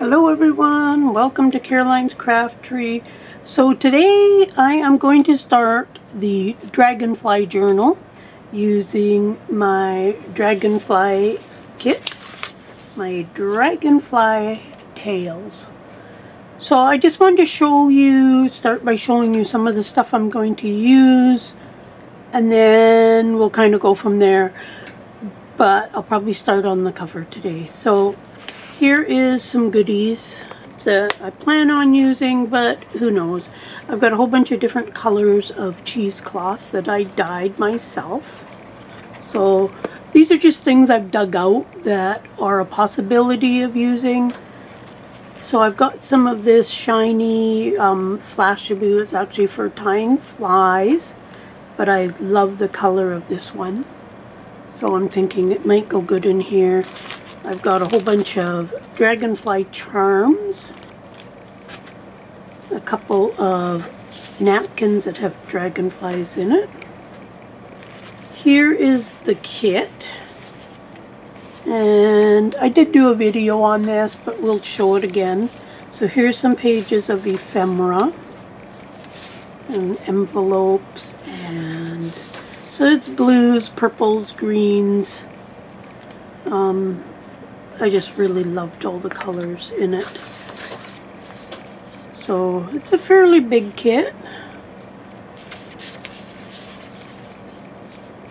Hello everyone, welcome to Caroline's Craft Tree. So today I am going to start the Dragonfly Journal using my Dragonfly kit, my Dragonfly Tales. So I just wanted to start by showing you some of the stuff I'm going to use, and then we'll kind of go from there. But I'll probably start on the cover today. So here is some goodies that I plan on using, but who knows. I've got a whole bunch of different colors of cheesecloth that I dyed myself. So these are just things I've dug out that are a possibility of using. So I've got some of this shiny Flashaboo. It's actually for tying flies, but I love the color of this one. So I'm thinking it might go good in here. I've got a whole bunch of Dragonfly charms, a couple of napkins that have dragonflies in it. Here is the kit, and I did do a video on this, but we'll show it again. So here's some pages of ephemera and envelopes, and so it's blues, purples, greens. I just really loved all the colors in it. So it's a fairly big kit.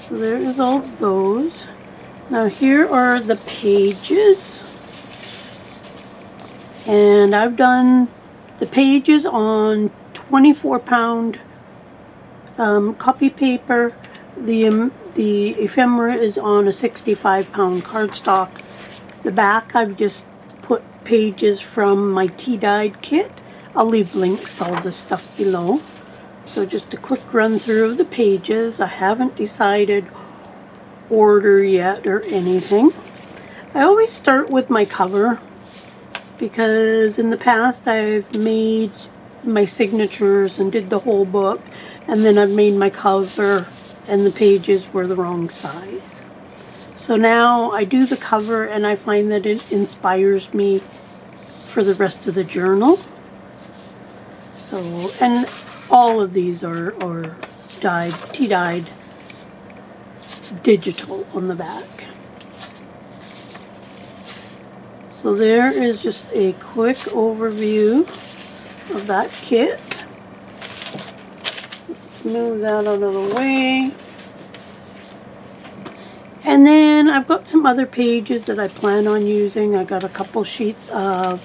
So there is all those. Now here are the pages. And I've done the pages on 24-pound copy paper. The ephemera is on a 65-pound cardstock. The back, I've just put pages from my tea-dyed kit. I'll leave links to all this stuff below. So just a quick run through of the pages. I haven't decided order yet or anything. I always start with my cover because in the past I've made my signatures and did the whole book, and then I've made my cover and the pages were the wrong size. So now I do the cover and I find that it inspires me for the rest of the journal. So, and all of these are dyed, tea-dyed, digital on the back. So there is just a quick overview of that kit. Let's move that out of the way. And then I've got some other pages that I plan on using. I got a couple sheets of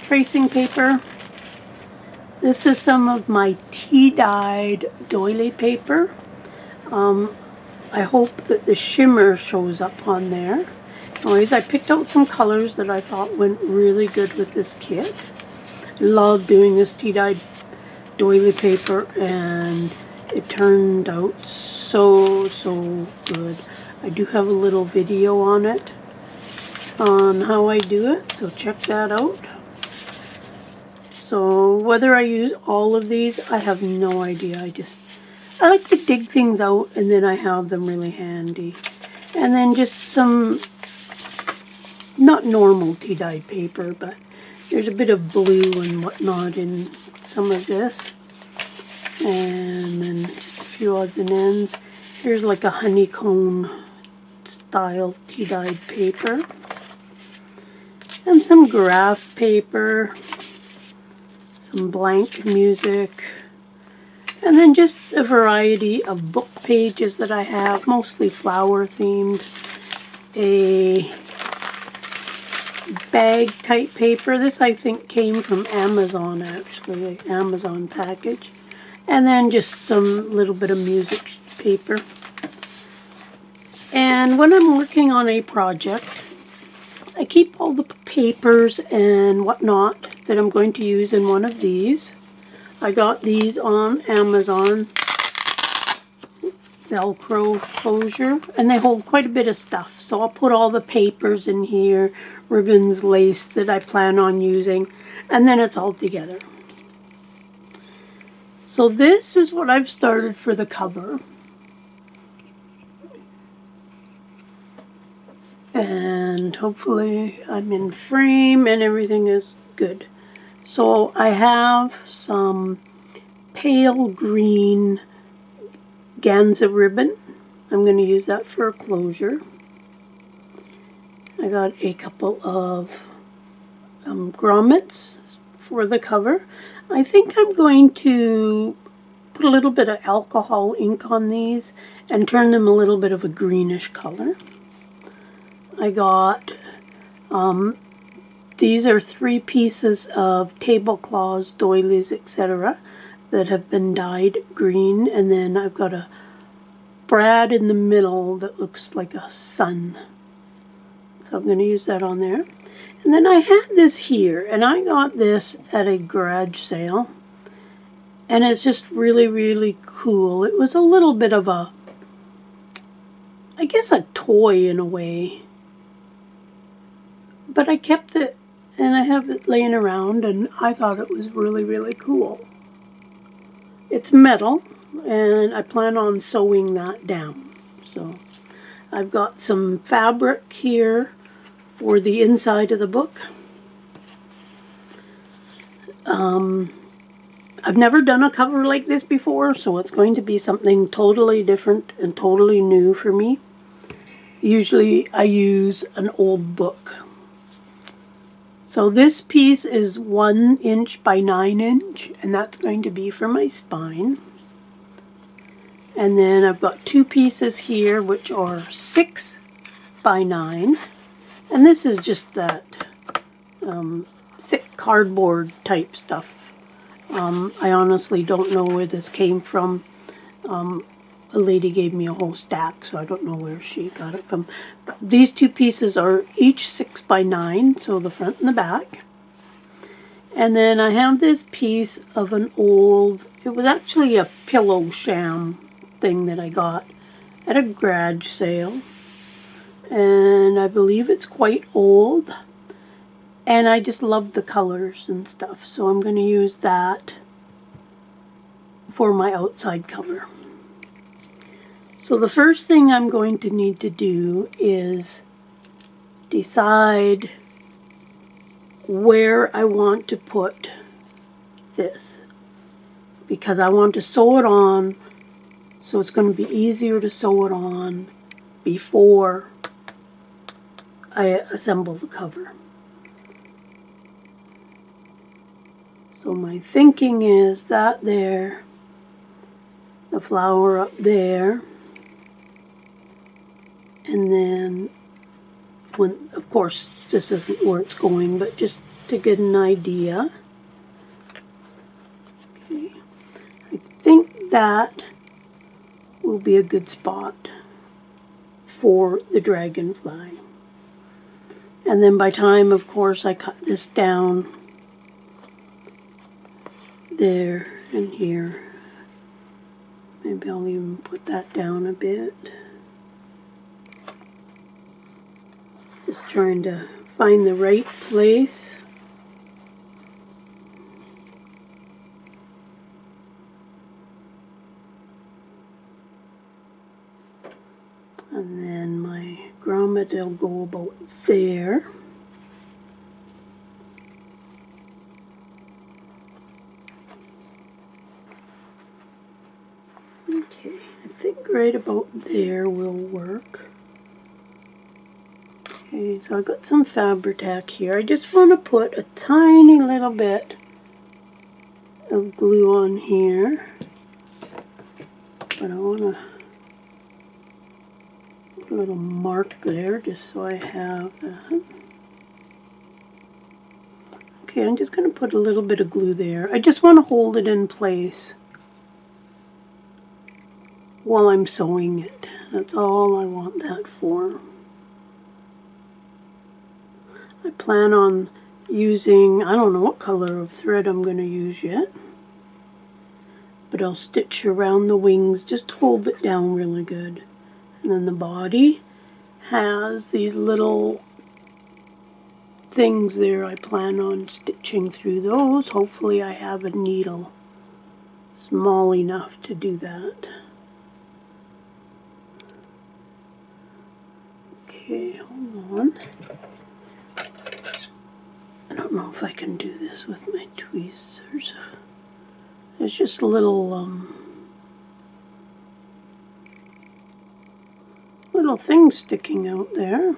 tracing paper. This is some of my tea-dyed doily paper. I hope that the shimmer shows up on there. Anyways, I picked out some colors that I thought went really good with this kit. Love doing this tea-dyed doily paper, and it turned out so good. I do have a little video on it, on how I do it, so check that out. So whether I use all of these, I have no idea. I like to dig things out and then I have them really handy. And then just some, not normal tea-dyed paper, but there's a bit of blue and whatnot in some of this. And then just a few odds and ends. Here's like a honeycomb style tea-dyed paper. And some graph paper. Some blank music. And then just a variety of book pages that I have, mostly flower themed. A bag type paper. This I think came from Amazon, actually, an Amazon package. And then just some little bit of music paper. And when I'm working on a project, I keep all the papers and whatnot that I'm going to use in one of these. I got these on Amazon, Velcro closure, and they hold quite a bit of stuff. So I'll put all the papers in here, ribbons, lace that I plan on using, and then it's all together. So this is what I've started for the cover. and hopefully I'm in frame and everything is good. So I have some pale green Ganza ribbon. I'm going to use that for a closure. I got a couple of grommets for the cover. I think I'm going to put a little bit of alcohol ink on these and turn them a little bit of a greenish color. I got, these are 3 pieces of tablecloths, doilies, etc. that have been dyed green, and then I've got a brad in the middle that looks like a sun. So I'm going to use that on there. And then I had this here, and I got this at a garage sale. And it's just really, really cool. It was a little bit of a, I guess, a toy in a way. But I kept it, and I have it laying around, and I thought it was really, really cool. It's metal, and I plan on sewing that down. So I've got some fabric here for the inside of the book. I've never done a cover like this before, so it's going to be something totally different and totally new for me. Usually I use an old book. So this piece is 1 inch by 9 inch, and that's going to be for my spine. And then I've got 2 pieces here which are 6 by 9, and this is just that thick cardboard type stuff. I honestly don't know where this came from. A lady gave me a whole stack, so I don't know where she got it from. But these 2 pieces are each 6 by 9, so the front and the back. And then I have this piece of an old, it was actually a pillow sham thing that I got at a garage sale. And I believe it's quite old. And I just love the colors and stuff, so I'm going to use that for my outside cover. So the first thing I'm going to need to do is decide where I want to put this, because I want to sew it on, so it's going to be easier to sew it on before I assemble the cover. So my thinking is that there, the flower up there, and then, when, of course, this isn't where it's going, but just to get an idea. Okay, I think that will be a good spot for the dragonfly. And then by time, of course, I cut this down there and here. Maybe I'll even put that down a bit. Just trying to find the right place. And then my grommet will go about there. Okay, I think right about there will work. Okay, so I've got some Fabri-Tac here. I just want to put a tiny little bit of glue on here. But I want to put a little mark there just so I have that. Okay, I'm just going to put a little bit of glue there. I just want to hold it in place while I'm sewing it. That's all I want that for. I plan on using, I don't know what color of thread I'm going to use yet, but I'll stitch around the wings, just hold it down really good. And then the body has these little things there. I plan on stitching through those. Hopefully I have a needle small enough to do that. Okay, hold on. I don't know if I can do this with my tweezers. There's just a little thing sticking out there.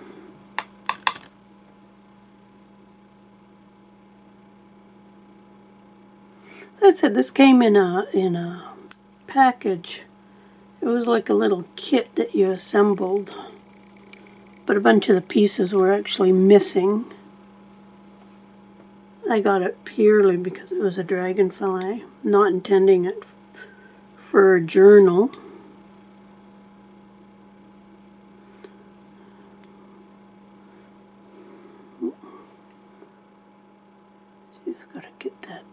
As I said, this came in a package. It was like a little kit that you assembled, but a bunch of the pieces were actually missing. I got it purely because it was a dragonfly, not intending it for a journal. Just gotta get that.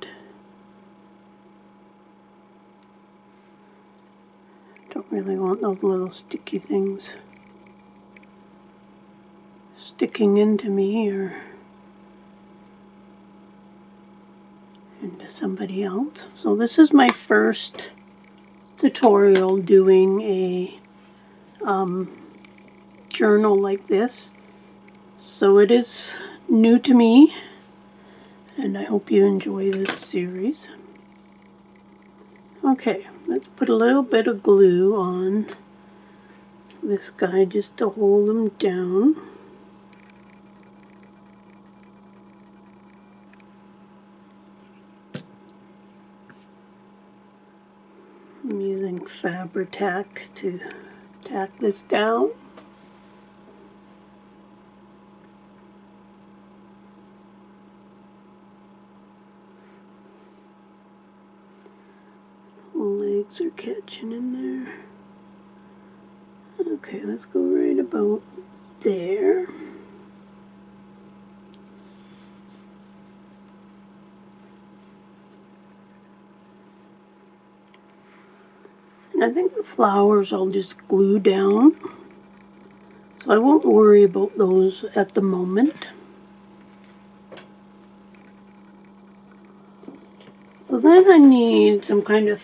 Don't really want those little sticky things sticking into me or into somebody else. So this is my first tutorial doing a journal like this. So it is new to me, and I hope you enjoy this series. Okay, let's put a little bit of glue on this guy just to hold him down. I'm using Fabri-Tac to tack this down. Legs are catching in there. Okay, let's go right about there. And I think the flowers I'll just glue down, so I won't worry about those at the moment. So then I need some kind of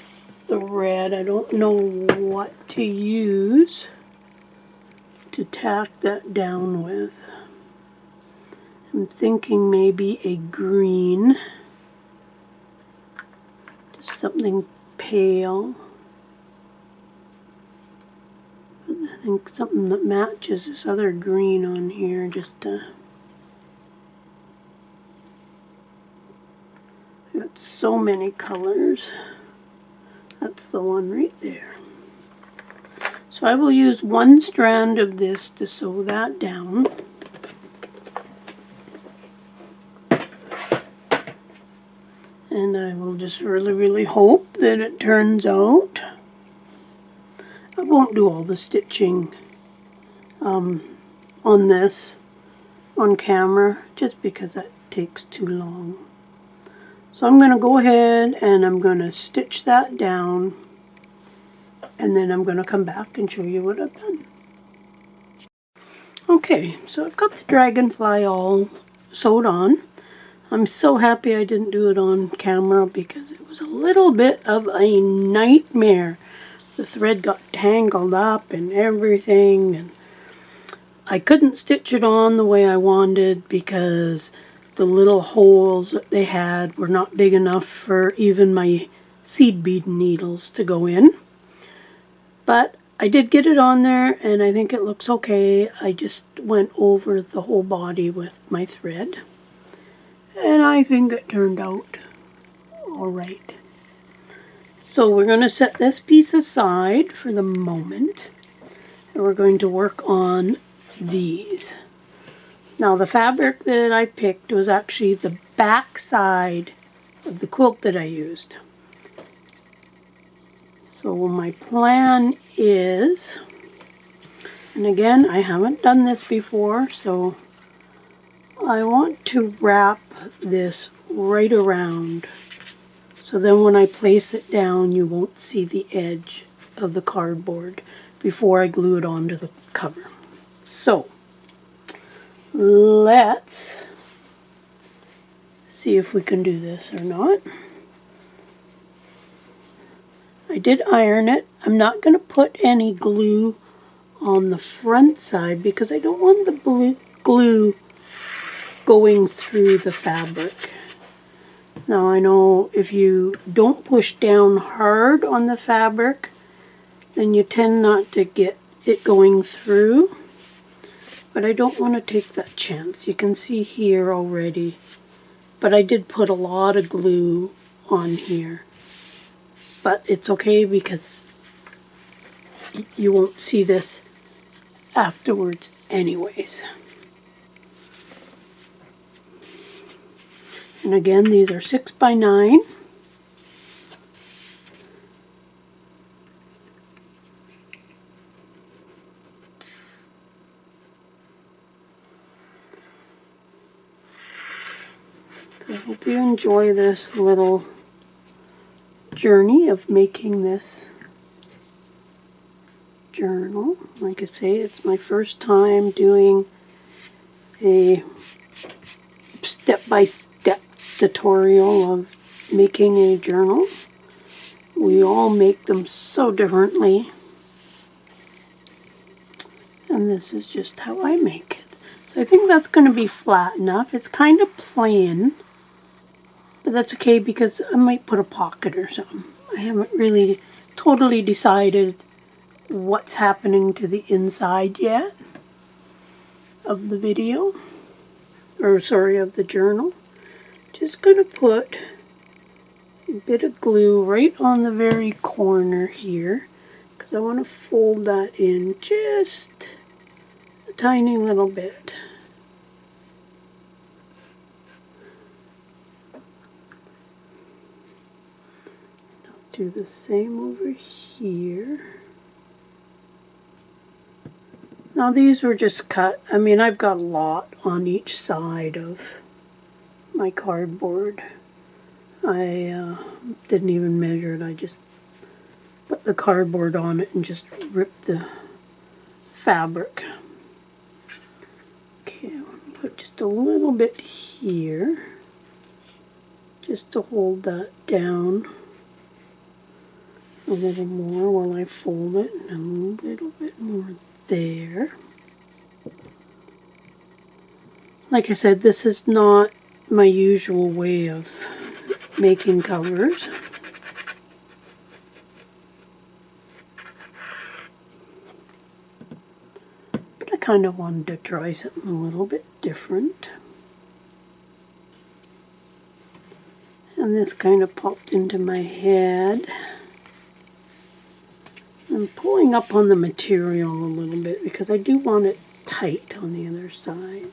thread. I don't know what to use to tack that down with. I'm thinking maybe a green, just something pale. I think something that matches this other green on here, just got so many colors. That's the one right there. So I will use one strand of this to sew that down. And I will just really hope that it turns out. I won't do all the stitching on this on camera just because that takes too long. So I'm going to go ahead and I'm going to stitch that down, and then I'm going to come back and show you what I've done. Okay, so I've got the dragonfly all sewed on. I'm so happy I didn't do it on camera because it was a little bit of a nightmare. The thread got tangled up and everything, and I couldn't stitch it on the way I wanted because the little holes that they had were not big enough for even my seed bead needles to go in. But I did get it on there, and I think it looks okay. I just went over the whole body with my thread, and I think it turned out alright. So we're going to set this piece aside for the moment, and we're going to work on these. Now the fabric that I picked was actually the back side of the quilt that I used. So my plan is, and again I haven't done this before, so I want to wrap this right around. So then when I place it down, you won't see the edge of the cardboard before I glue it onto the cover. So let's see if we can do this or not. I did iron it. I'm not going to put any glue on the front side because I don't want the glue going through the fabric. Now I know if you don't push down hard on the fabric, then you tend not to get it going through. But I don't want to take that chance. You can see here already. But I did put a lot of glue on here. But it's okay because you won't see this afterwards anyways. And again, these are 6 by 9. I hope you enjoy this little journey of making this journal. Like I say, it's my first time doing a step-by-step tutorial of making a journal. We all make them so differently. And this is just how I make it. So I think that's going to be flat enough. It's kind of plain. But that's okay because I might put a pocket or something. I haven't really totally decided what's happening to the inside yet of the video. Or sorry, of the journal. Just going to put a bit of glue right on the very corner here. Because I want to fold that in just a tiny little bit. Do the same over here. Now these were just cut. I mean, I've got a lot on each side of my cardboard. I didn't even measure it. I just put the cardboard on it and just ripped the fabric. Okay, I'm going to put just a little bit here just to hold that down. A little more while I fold it, and a little bit more there. Like I said, this is not my usual way of making covers. But I kind of wanted to try something a little bit different. And this kind of popped into my head. I'm pulling up on the material a little bit because I do want it tight on the other side.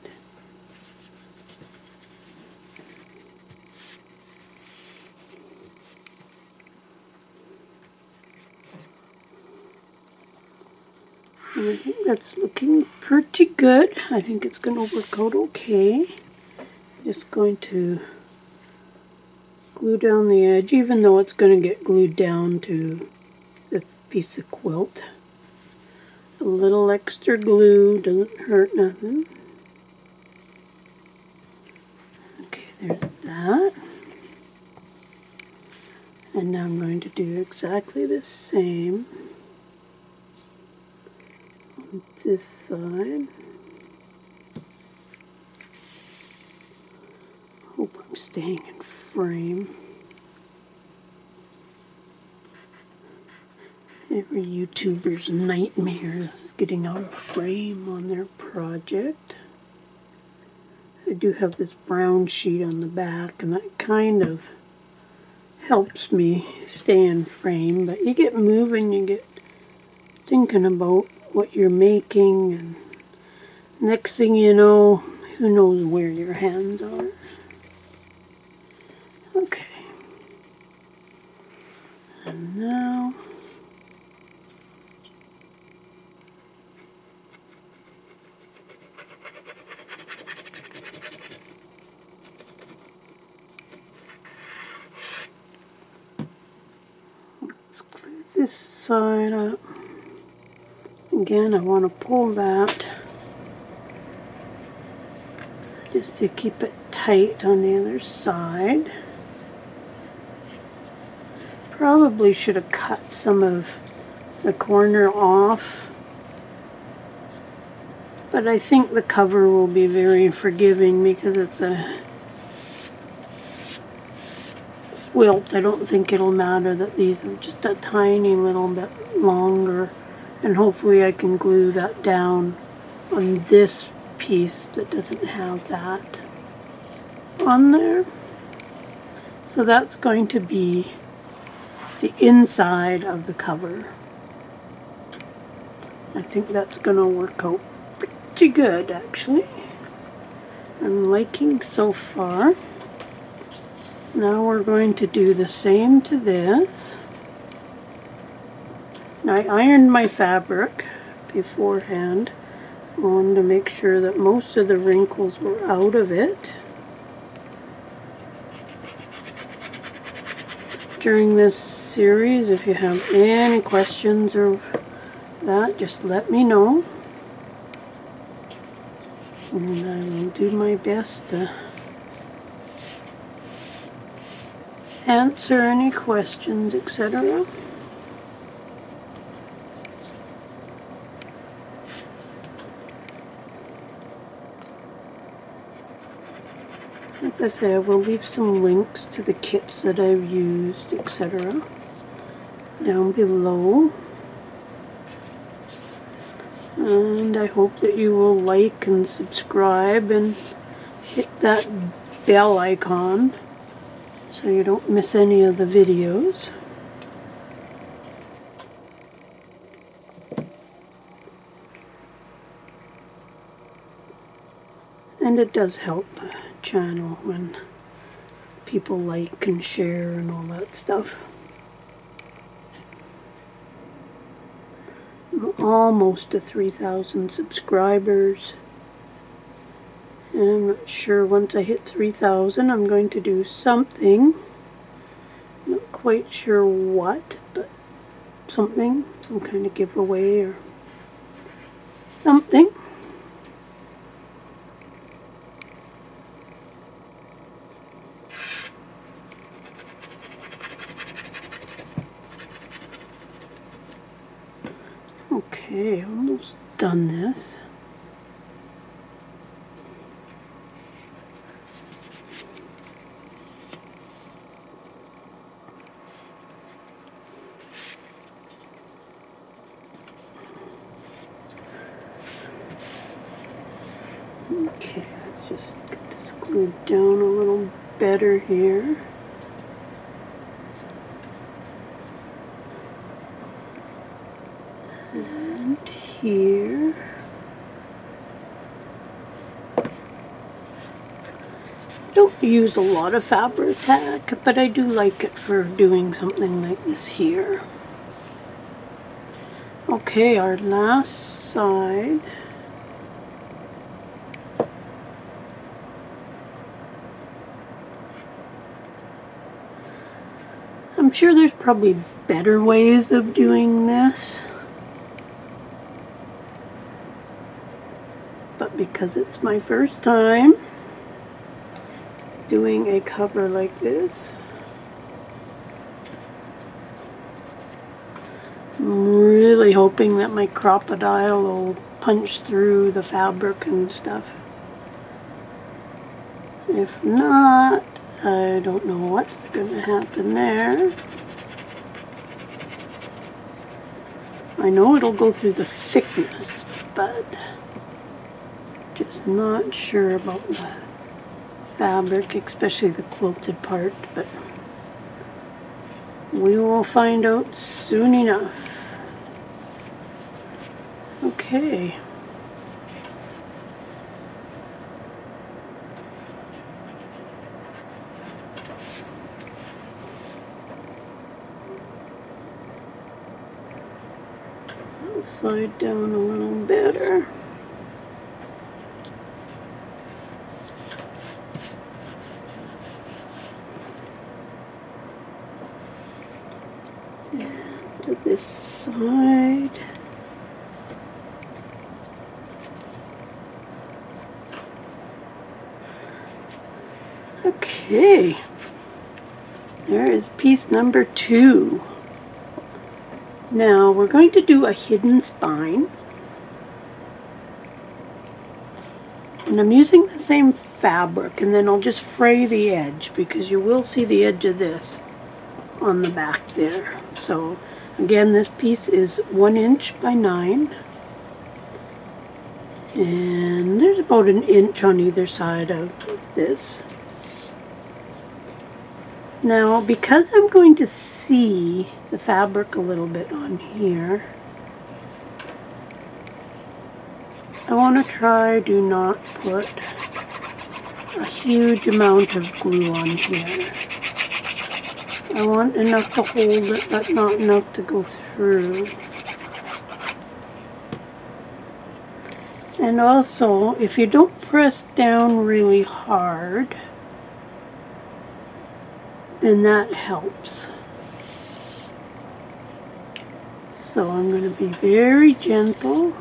And I think that's looking pretty good. I think it's going to work out okay. Just going to glue down the edge, even though it's going to get glued down to the piece of quilt. A little extra glue doesn't hurt nothing. Okay, there's that. And now I'm going to do exactly the same on this side. Hope I'm staying in frame. Every YouTuber's nightmare is getting out of frame on their project. I do have this brown sheet on the back, and that kind of helps me stay in frame. But you get moving, you get thinking about what you're making, and next thing you know, who knows where your hands are. Okay. And now this side up. Again, I want to pull that just to keep it tight on the other side. Probably should have cut some of the corner off But I think the cover will be very forgiving because it's a quilt. I don't think it'll matter that these are just a tiny little bit longer, and hopefully I can glue that down on this piece that doesn't have that on there. So that's going to be the inside of the cover. I think that's going to work out pretty good, actually. I'm liking so far. Now we're going to do the same to this. I ironed my fabric beforehand. I wanted to make sure that most of the wrinkles were out of it. During this series, if you have any questions or that, just let me know. And I will do my best to answer any questions, etc. As I say, I will leave some links to the kits that I've used, etc. down below. And I hope that you will like and subscribe and hit that bell icon so you don't miss any of the videos. And it does help the channel when people like and share and all that stuff. I'm almost to 3,000 subscribers. And I'm not sure, once I hit 3,000 I'm going to do something. Not quite sure what, but something. Some kind of giveaway or something. Okay, almost done this. Okay, let's just get this glued down a little better here. And here. Don't use a lot of Fabri-Tac, but I do like it for doing something like this here. Okay, our last side. I'm sure there's probably better ways of doing this, but because it's my first time doing a cover like this, I'm really hoping that my crocodile will punch through the fabric and stuff. If not, I don't know what's going to happen there. I know it'll go through the thickness, but just not sure about the fabric, especially the quilted part, but we will find out soon enough. Okay. I'll slide down a little better. To this side. Okay, there is piece number 2. Now we're going to do a hidden spine. And I'm using the same fabric, and then I'll just fray the edge, because you will see the edge of this on the back there. So again, this piece is 1 inch by 9. And there's about 1 inch on either side of this. Now, because I'm going to see the fabric a little bit on here, I want to try to not put a huge amount of glue on here. I want enough to hold it, but not enough to go through. And also, if you don't press down really hard, then that helps. So I'm going to be very gentle.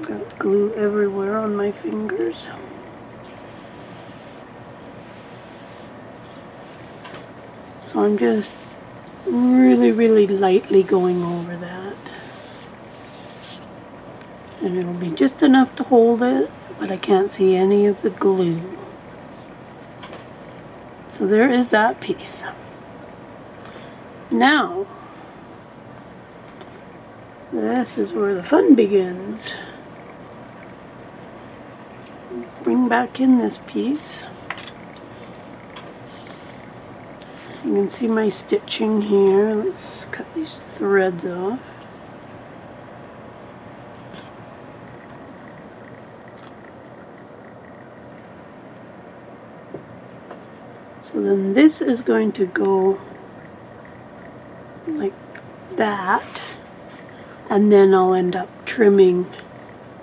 Got glue everywhere on my fingers. So I'm just really lightly going over that. And it'll be just enough to hold it, but I can't see any of the glue. So there is that piece. Now, this is where the fun begins. Bring back in this piece. You can see my stitching here. Let's cut these threads off. So then this is going to go like that, and then I'll end up trimming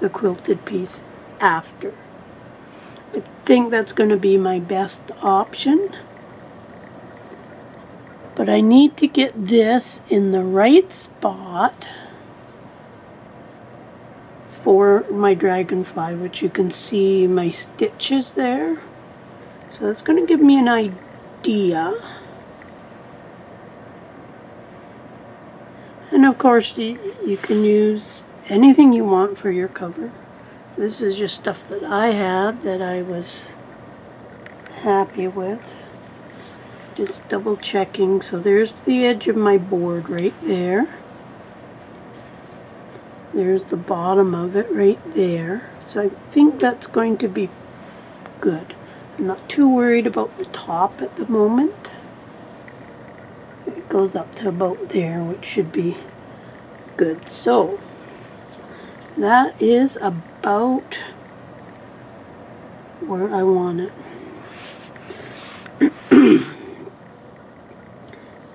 the quilted piece after. I think that's going to be my best option, but I need to get this in the right spot for my dragonfly, which you can see my stitches there. So that's going to give me an idea. And of course, you can use anything you want for your cover. This is just stuff that I had that I was happy with. Just double checking. So there's the edge of my board right there. There's the bottom of it right there. So I think that's going to be good. I'm not too worried about the top at the moment. It goes up to about there, which should be good. So that is about where I want it.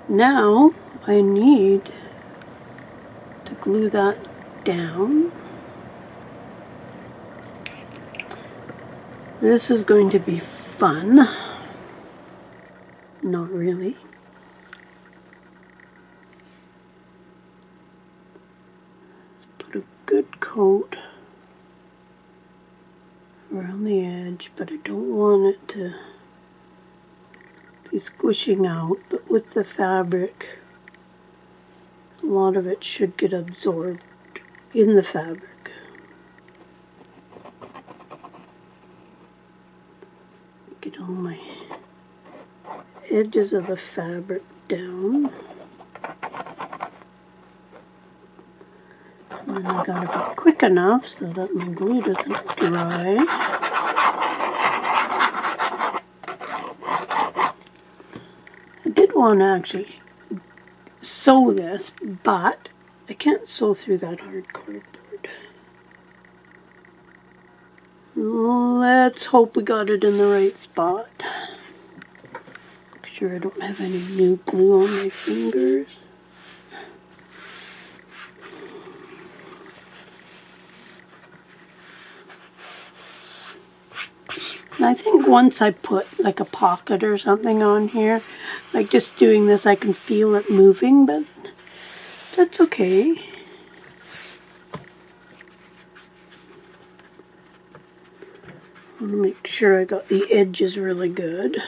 Now I need to glue that down. This is going to be fun. Not really. Let's put a good coat around the edge, but I don't want it to be squishing out. But with the fabric, a lot of it should get absorbed in the fabric. Get all my edges of the fabric down. And then I gotta be quick enough so that my glue doesn't dry. I did want to actually sew this, but I can't sew through that hard cardboard. Let's hope we got it in the right spot. Make sure I don't have any new glue on my fingers. And I think once I put like a pocket or something on here, like just doing this, I can feel it moving, but that's okay. I want to make sure I got the edges really good.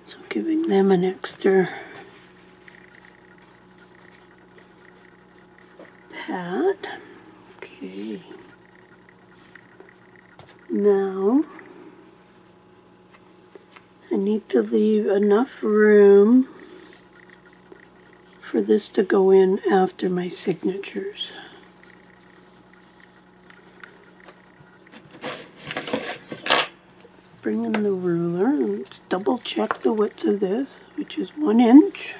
So giving them an extra pat. Now, I need to leave enough room for this to go in after my signatures. Bring in the ruler and double check the width of this, which is 1 inch.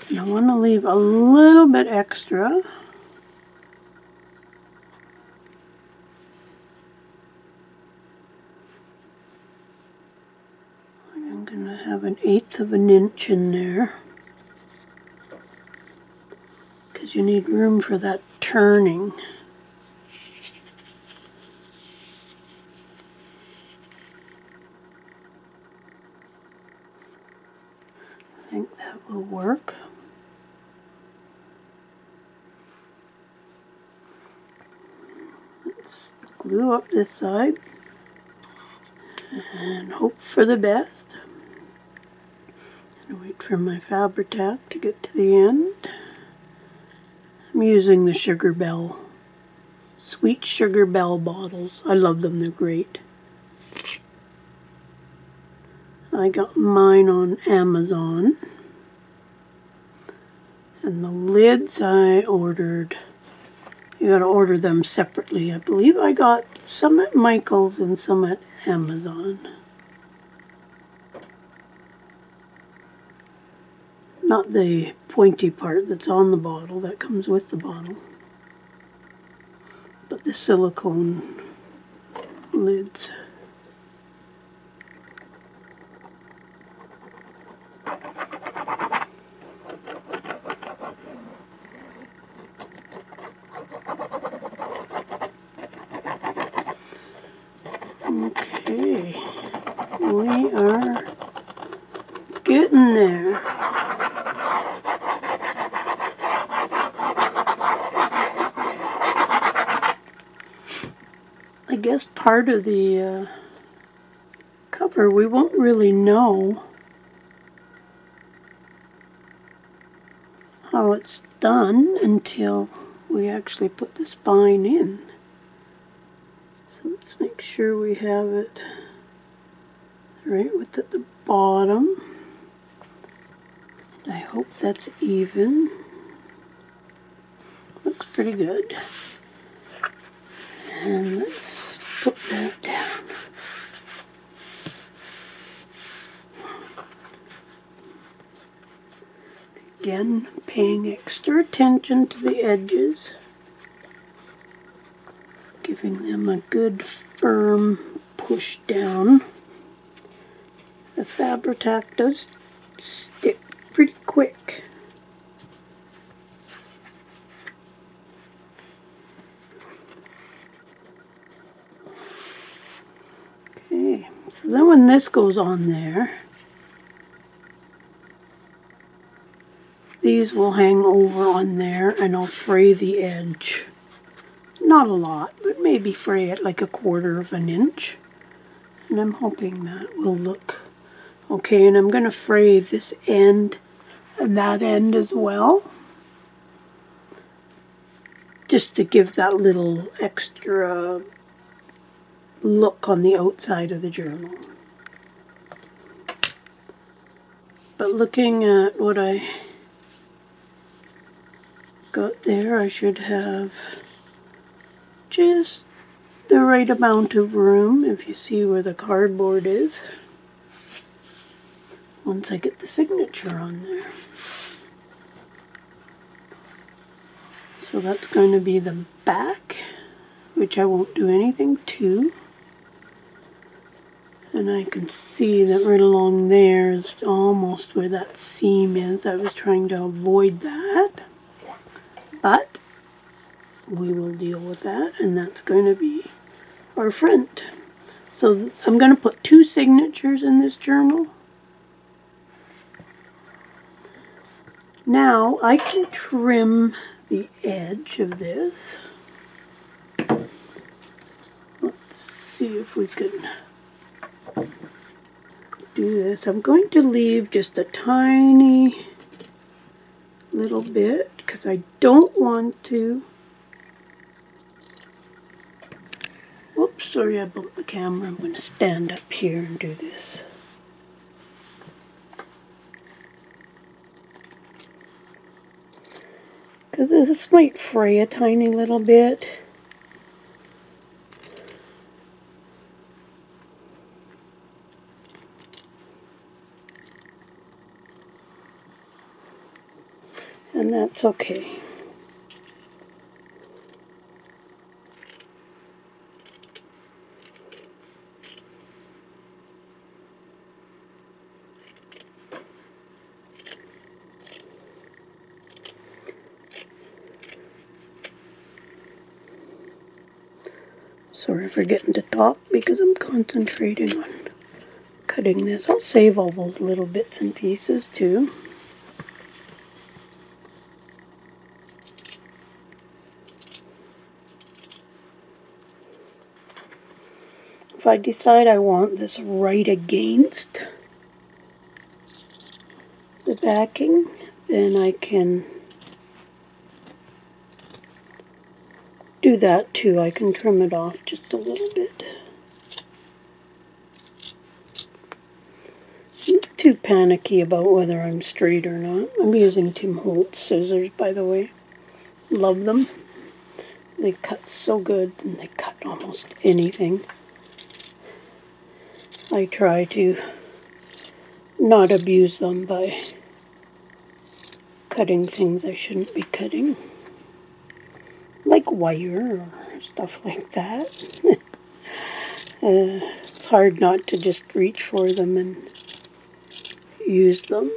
And I want to leave a little bit extra. I'm going to have 1/8 of an inch in there, because you need room for that turning. I think that will work. Let's glue up this side and hope for the best. And wait for my Fabri-Tac to get to the end. I'm using the Sugar Bell, Sweet Sugar Bell bottles. I love them, they're great. I got mine on Amazon. And the lids I ordered, you gotta order them separately. I believe I got some at Michael's and some at Amazon. Not the pointy part that's on the bottle, that comes with the bottle, but the silicone lids. Okay, we are getting there. I guess part of the cover we won't really know how it's done until we actually put the spine in. So let's make sure we have it right width at the bottom. I hope that's even. Looks pretty good. And let's put that down. Again, paying extra attention to the edges, giving them a good firm push down. The Fabri-Tac does stick pretty quick. Okay, so then when this goes on there, these will hang over on there and I'll fray the edge. Not a lot, but maybe fray it like 1/4 of an inch. And I'm hoping that will look okay. And I'm going to fray this end and that end as well, just to give that little extra look on the outside of the journal. But looking at what I got there, I should have just the right amount of room, if you see where the cardboard is, once I get the signature on there. So that's going to be the back, which I won't do anything to. And I can see that right along there is almost where that seam is. I was trying to avoid that, but we will deal with that, and that's going to be our front. So I'm going to put 2 signatures in this journal. Now I can trim the edge of this. Let's see if we can do this. I'm going to leave just a tiny little bit because I don't want to Oops, sorry I bumped the camera. I'm going to stand up here and do this. Because this might fray a tiny little bit. And that's okay. Sorry for getting to talk because I'm concentrating on cutting this. I'll save all those little bits and pieces too. If I decide I want this right against the backing, then I can do that too. I can trim it off just a little bit. I'm not too panicky about whether I'm straight or not. I'm using Tim Holtz scissors, by the way. Love them. They cut so good, and they cut almost anything. I try to not abuse them by cutting things I shouldn't be cutting. Like wire or stuff like that. It's hard not to just reach for them and use them.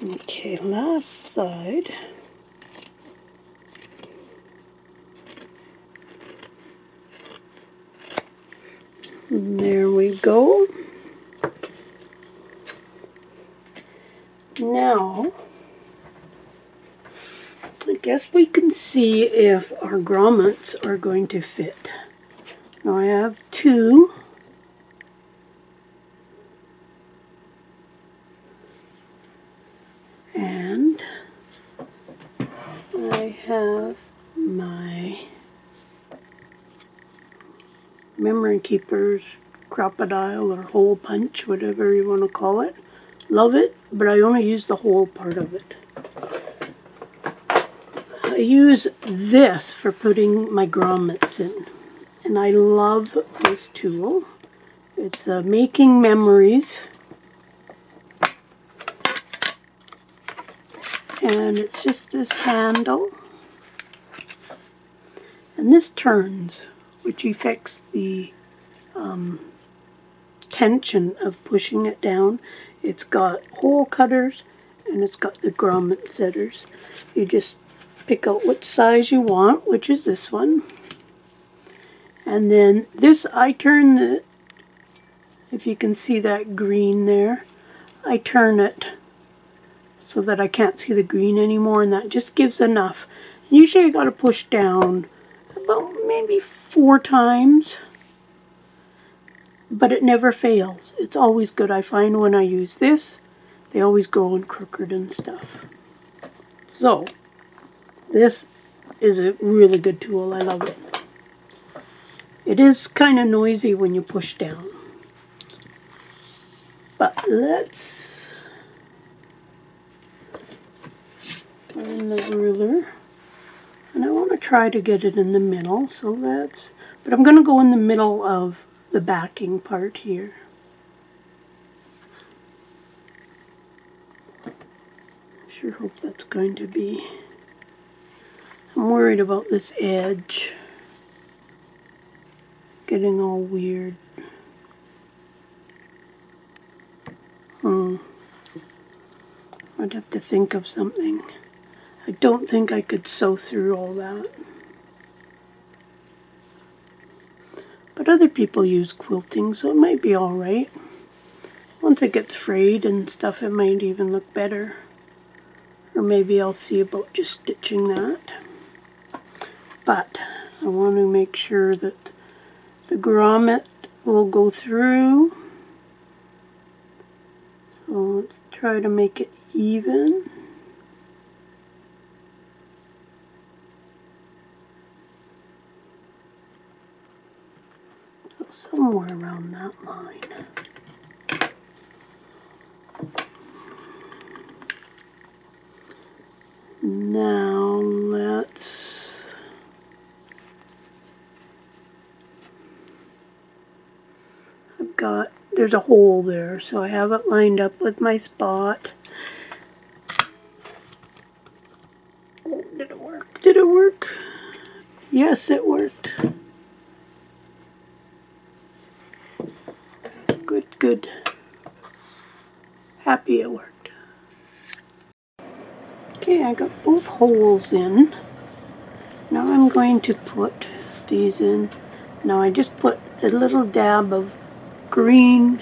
Okay, last side. And there we go. Now, I guess we can see if our grommets are going to fit. Now I have two. And I have my memory keepers, crocodile or hole punch, whatever you want to call it. Love it, but I only use the whole part of it. I use this for putting my grommets in, and I love this tool. It's Making Memories, and it's just this handle, and this turns, which affects the tension of pushing it down. It's got hole cutters and it's got the grommet setters. You just pick out what size you want, which is this one. And then this, I turn the, if you can see that green there, I turn it so that I can't see the green anymore, and that just gives enough. Usually I got to push down about maybe 4 times. But it never fails. It's always good. I find when I use this, they always go in crooked and stuff. So, this is a really good tool. I love it. It is kind of noisy when you push down. But let's find the ruler. And I want to try to get it in the middle. So let's, but I'm going to go in the middle of the backing part here. Sure hope that's going to be. I'm worried about this edge getting all weird. I'd have to think of something. I don't think I could sew through all that. But other people use quilting, so it might be alright. Once it gets frayed and stuff, it might even look better. Or maybe I'll see about just stitching that. But I want to make sure that the grommet will go through. So So let's try to make it even. So somewhere around that line. Now there's a hole there, so I have it lined up with my spot. Oh, did it work? Did it work? Yes, it worked. Good, good. Happy it worked. Okay, I got both holes in. Now I'm going to put these in. Now I just put a little dab of green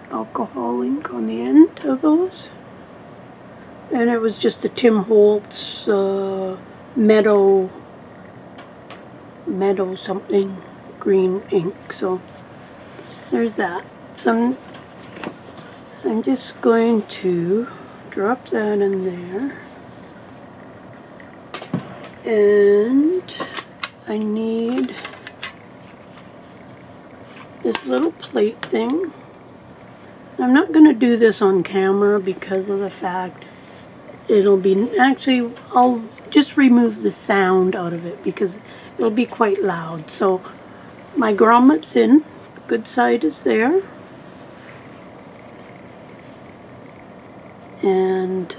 alcohol ink on the end of those. And it was just a Tim Holtz meadow something green ink. So there's that. So I'm just going to drop that in there. And I need this little plate thing. I'm not going to do this on camera because of the fact I'll just remove the sound out of it because it'll be quite loud. So my grommet's in, good side is there. And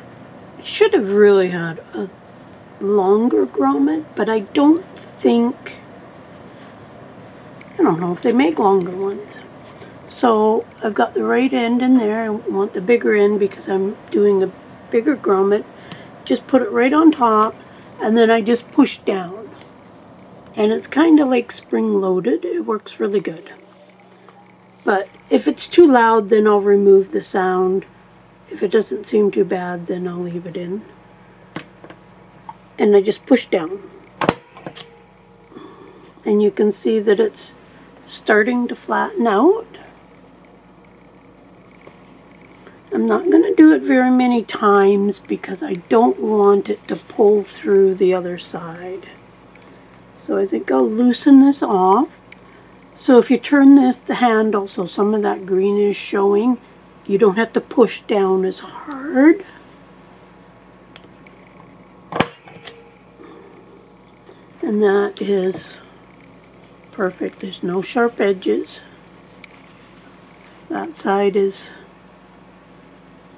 I should have really had a longer grommet, but I don't know if they make longer ones. So I've got the right end in there. I want the bigger end because I'm doing a bigger grommet. Just put it right on top, and then I just push down. And it's kind of like spring-loaded. It works really good. But if it's too loud, then I'll remove the sound. If it doesn't seem too bad, then I'll leave it in. And I just push down. And you can see that it's starting to flatten out. I'm not going to do it very many times because I don't want it to pull through the other side. So I think I'll loosen this off. So if you turn the handle so some of that green is showing, you don't have to push down as hard. And that is perfect. There's no sharp edges. That side is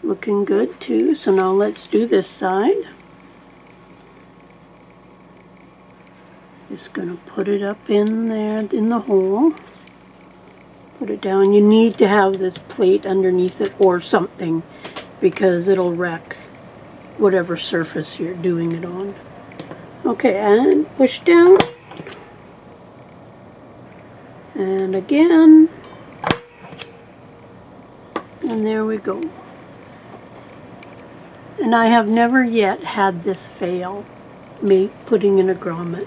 looking good too. So now let's do this side. Just gonna put it up in there in the hole. Put it down. You need to have this plate underneath it or something because it'll wreck whatever surface you're doing it on. Okay, and push down. And again. And there we go. And I have never yet had this fail, putting in a grommet.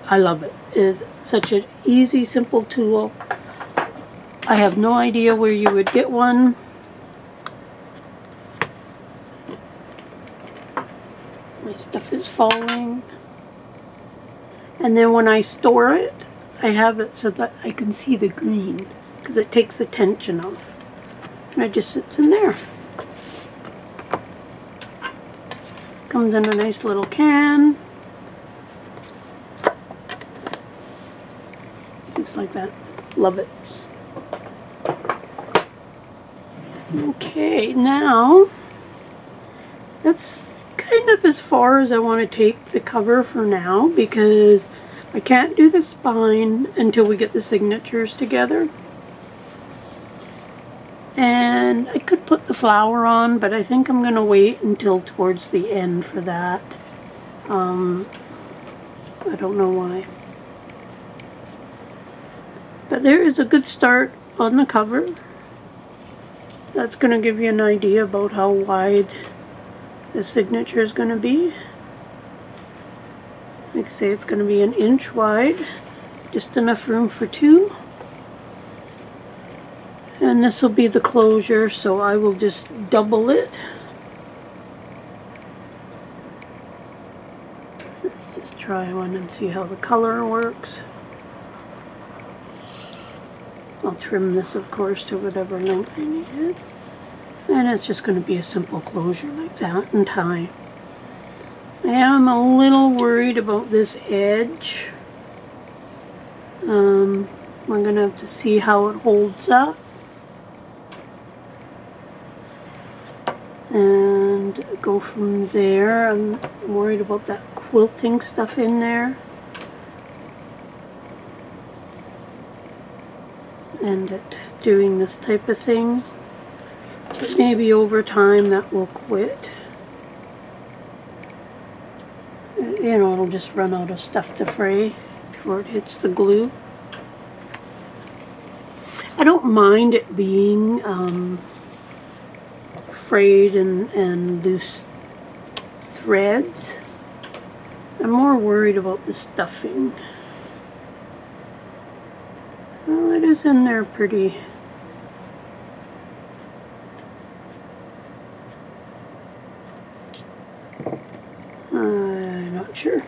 I love it. It's such an easy, simple tool. I have no idea where you would get one. My stuff is falling. And then when I store it, I have it so that I can see the green because it takes the tension off. And it just sits in there. Comes in a nice little can. Just like that. Love it. Okay, now that's kind of as far as I want to take the cover for now because I can't do the spine until we get the signatures together. And I could put the flower on, but I think I'm going to wait until towards the end for that. I don't know why. But there is a good start on the cover. That's going to give you an idea about how wide the signature is going to be. Like I say, it's going to be 1 inch wide. Just enough room for 2. And this will be the closure, so I will just double it. Let's just try one and see how the color works. I'll trim this, of course, to whatever length I need it. And it's just going to be a simple closure like that and tie. I am a little worried about this edge. We're going to have to see how it holds up. And go from there. I'm worried about that quilting stuff in there. And it doing this type of thing. But maybe over time that will quit. You know, it'll just run out of stuff to fray before it hits the glue. I don't mind it being frayed and loose threads. I'm more worried about the stuffing. Well, it is in there pretty. I'm not sure.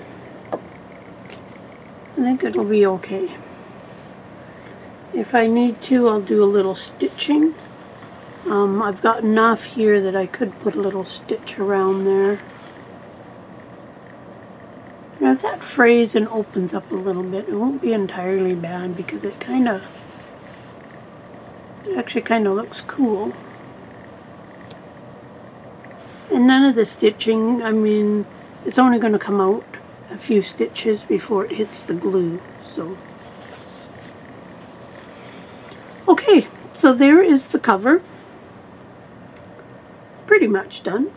I think it'll be okay. If I need to, I'll do a little stitching. I've got enough here that I could put a little stitch around there. Now if that frays and opens up a little bit, it won't be entirely bad because it actually kind of looks cool. And none of the stitching, I mean, it's only going to come out a few stitches before it hits the glue, so. Okay, so there is the cover. Pretty much done.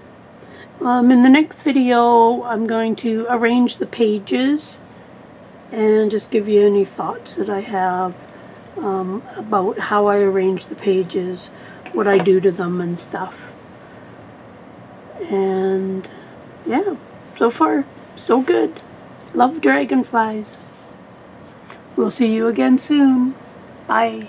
In the next video, I'm going to arrange the pages and just give you any thoughts that I have about how I arrange the pages, what I do to them and stuff. And yeah, so far, so good. Love dragonflies. We'll see you again soon. Bye.